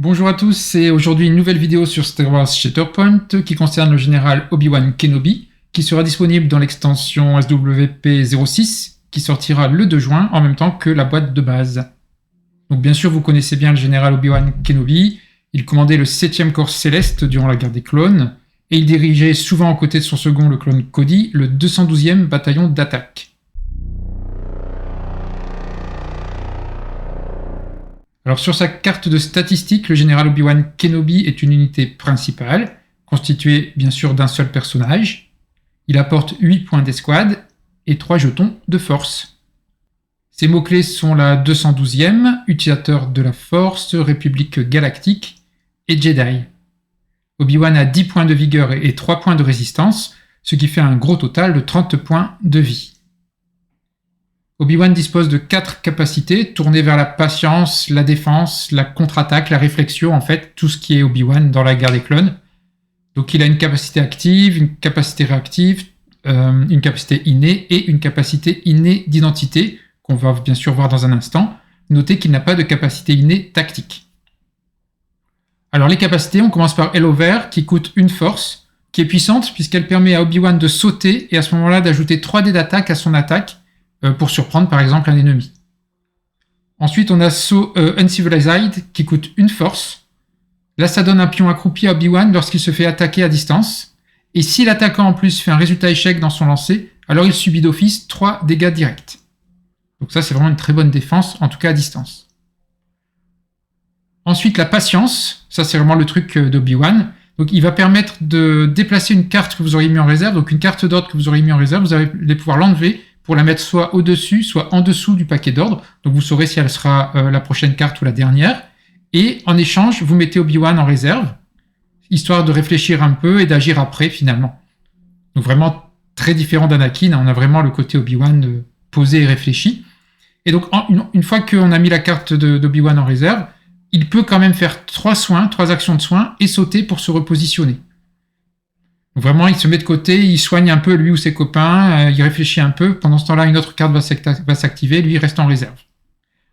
Bonjour à tous, et aujourd'hui une nouvelle vidéo sur Star Wars Shatterpoint qui concerne le général Obi-Wan Kenobi, qui sera disponible dans l'extension SWP06 qui sortira le 2 juin en même temps que la boîte de base. Donc bien sûr vous connaissez bien le général Obi-Wan Kenobi, il commandait le 7e corps céleste durant la guerre des clones, et il dirigeait souvent aux côtés de son second, le clone Cody, le 212e bataillon d'attaque. Alors sur sa carte de statistiques, le général Obi-Wan Kenobi est une unité principale, constituée bien sûr d'un seul personnage. Il apporte 8 points d'escouade et 3 jetons de force. Ses mots-clés sont la 212e, utilisateur de la force, République galactique et Jedi. Obi-Wan a 10 points de vigueur et 3 points de résistance, ce qui fait un gros total de 30 points de vie. Obi-Wan dispose de 4 capacités tournées vers la patience, la défense, la contre-attaque, la réflexion, en fait, tout ce qui est Obi-Wan dans la guerre des clones. Donc il a une capacité active, une capacité réactive, une capacité innée et une capacité innée d'identité, qu'on va bien sûr voir dans un instant. Notez qu'il n'a pas de capacité innée tactique. Alors les capacités, on commence par Hellover, qui coûte une force, qui est puissante puisqu'elle permet à Obi-Wan de sauter et à ce moment-là d'ajouter 3 dés d'attaque à son attaque, pour surprendre par exemple un ennemi. Ensuite on a So Uncivilized qui coûte une force. Là ça donne un pion accroupi à Obi-Wan lorsqu'il se fait attaquer à distance. Et si l'attaquant en plus fait un résultat échec dans son lancer, alors il subit d'office 3 dégâts directs. Donc ça c'est vraiment une très bonne défense, en tout cas à distance. Ensuite la patience, ça c'est vraiment le truc d'Obi-Wan. Donc il va permettre de déplacer une carte que vous auriez mis en réserve, donc une carte d'ordre que vous auriez mis en réserve, vous allez pouvoir l'enlever pour la mettre soit au-dessus, soit en dessous du paquet d'ordre. Donc vous saurez si elle sera la prochaine carte ou la dernière. Et en échange, vous mettez Obi-Wan en réserve, histoire de réfléchir un peu et d'agir après finalement. Donc vraiment très différent d'Anakin, on a vraiment le côté Obi-Wan posé et réfléchi. Et donc une fois qu'on a mis la carte d'Obi-Wan en réserve, il peut quand même faire 3 actions de soins et sauter pour se repositionner. Donc vraiment, il se met de côté, il soigne un peu lui ou ses copains, il réfléchit un peu. Pendant ce temps-là, une autre carte va s'activer, lui il reste en réserve.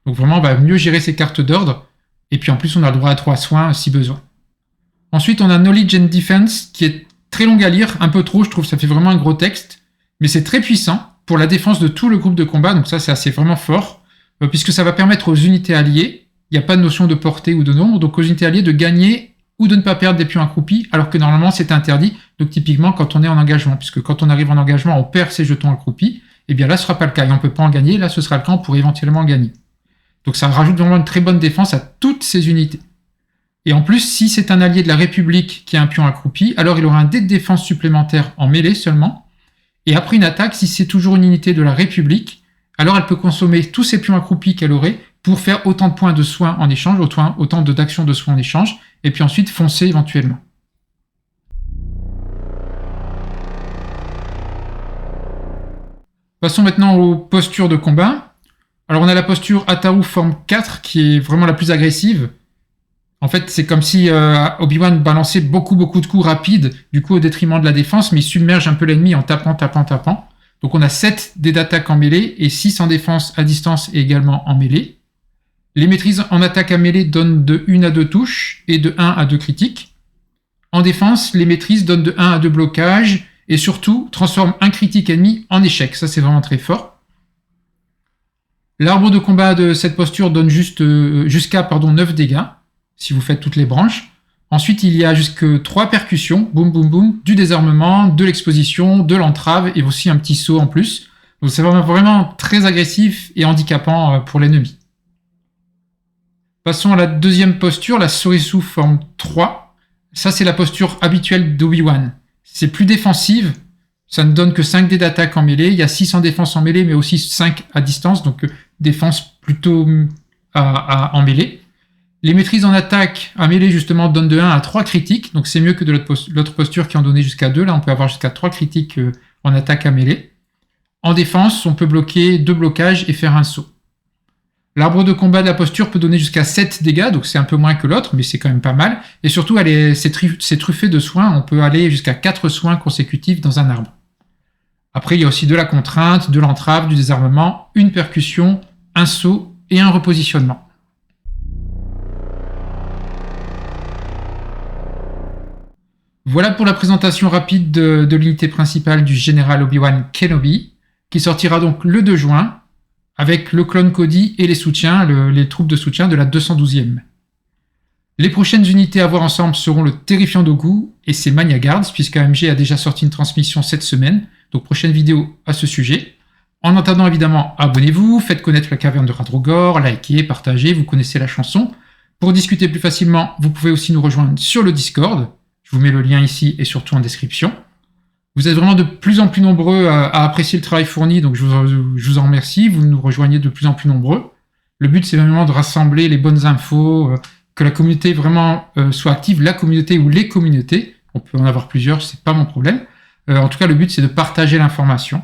Donc vraiment, on va mieux gérer ses cartes d'ordre. Et puis en plus, on a le droit à 3 soins si besoin. Ensuite, on a Knowledge and Defense, qui est très long à lire, un peu trop, je trouve, ça fait vraiment un gros texte. Mais c'est très puissant pour la défense de tout le groupe de combat, donc ça c'est assez vraiment fort, puisque ça va permettre aux unités alliées, il n'y a pas de notion de portée ou de nombre, donc aux unités alliées de gagner ou de ne pas perdre des pions accroupis, alors que normalement c'est interdit, donc typiquement quand on est en engagement, puisque quand on arrive en engagement, on perd ses jetons accroupis, et bien là ce ne sera pas le cas, et on ne peut pas en gagner, là ce sera le cas pour éventuellement gagner. Donc ça rajoute vraiment une très bonne défense à toutes ces unités. Et en plus, si c'est un allié de la République qui a un pion accroupi, alors il aura un dé de défense supplémentaire en mêlée seulement, et après une attaque, si c'est toujours une unité de la République, alors elle peut consommer tous ces pions accroupis qu'elle aurait pour faire autant de points de soins en échange, autant d'actions de soins en échange, et puis ensuite foncer éventuellement. Passons maintenant aux postures de combat. Alors on a la posture Ataru forme 4 qui est vraiment la plus agressive. En fait c'est comme si Obi-Wan balançait beaucoup de coups rapides, du coup au détriment de la défense, mais il submerge un peu l'ennemi en tapant. Donc on a 7 dés d'attaque en mêlée et 6 en défense à distance et également en mêlée. Les maîtrises en attaque à mêlée donnent de 1 à 2 touches et de 1 à 2 critiques. En défense, les maîtrises donnent de 1 à 2 blocages et surtout transforment un critique ennemi en échec. Ça, c'est vraiment très fort. L'arbre de combat de cette posture donne jusqu'à 9 dégâts, si vous faites toutes les branches. Ensuite, il y a jusque 3 percussions, boum boum boum, du désarmement, de l'exposition, de l'entrave et aussi un petit saut en plus. Donc c'est vraiment très agressif et handicapant pour l'ennemi. Passons à la deuxième posture, la Sorisu forme 3. Ça, c'est la posture habituelle d'Obi-Wan. C'est plus défensive, ça ne donne que 5 dés d'attaque en mêlée. Il y a 6 en défense en mêlée, mais aussi 5 à distance, donc défense plutôt en mêlée. Les maîtrises en attaque à mêlée, justement, donnent de 1 à 3 critiques, donc c'est mieux que de l'autre posture qui en donnait jusqu'à 2. Là, on peut avoir jusqu'à 3 critiques en attaque à mêlée. En défense, on peut bloquer 2 blocages et faire un saut. L'arbre de combat de la posture peut donner jusqu'à 7 dégâts, donc c'est un peu moins que l'autre, mais c'est quand même pas mal. Et surtout, c'est truffé de soins, on peut aller jusqu'à 4 soins consécutifs dans un arbre. Après, il y a aussi de la contrainte, de l'entrave, du désarmement, une percussion, un saut et un repositionnement. Voilà pour la présentation rapide de l'unité principale du général Obi-Wan Kenobi, qui sortira donc le 2 juin, avec le clone Cody et les soutiens, les troupes de soutien de la 212e. Les prochaines unités à voir ensemble seront le terrifiant Dooku et ses Mania Guards, puisque AMG a déjà sorti une transmission cette semaine, donc prochaine vidéo à ce sujet. En attendant, évidemment, abonnez-vous, faites connaître la caverne de Radrogor, likez, partagez, vous connaissez la chanson. Pour discuter plus facilement, vous pouvez aussi nous rejoindre sur le Discord. Je vous mets le lien ici et surtout en description. Vous êtes vraiment de plus en plus nombreux à apprécier le travail fourni, donc je vous en remercie. Vous nous rejoignez de plus en plus nombreux. Le but, c'est vraiment de rassembler les bonnes infos, que la communauté vraiment soit active, la communauté ou les communautés. On peut en avoir plusieurs, c'est pas mon problème. En tout cas, le but, c'est de partager l'information.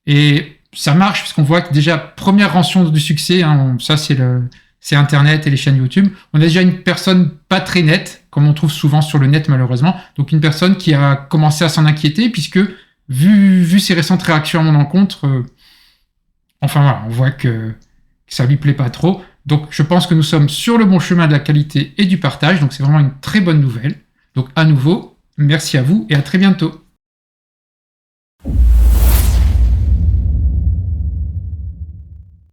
Et ça marche, puisqu'on voit que déjà, première rançon du succès, hein, ça c'est Internet et les chaînes YouTube. On a déjà une personne pas très nette, comme on trouve souvent sur le net malheureusement. Donc une personne qui a commencé à s'en inquiéter, puisque vu ses récentes réactions à mon encontre, enfin voilà, on voit que ça lui plaît pas trop. Donc je pense que nous sommes sur le bon chemin de la qualité et du partage, donc c'est vraiment une très bonne nouvelle. Donc à nouveau, merci à vous et à très bientôt.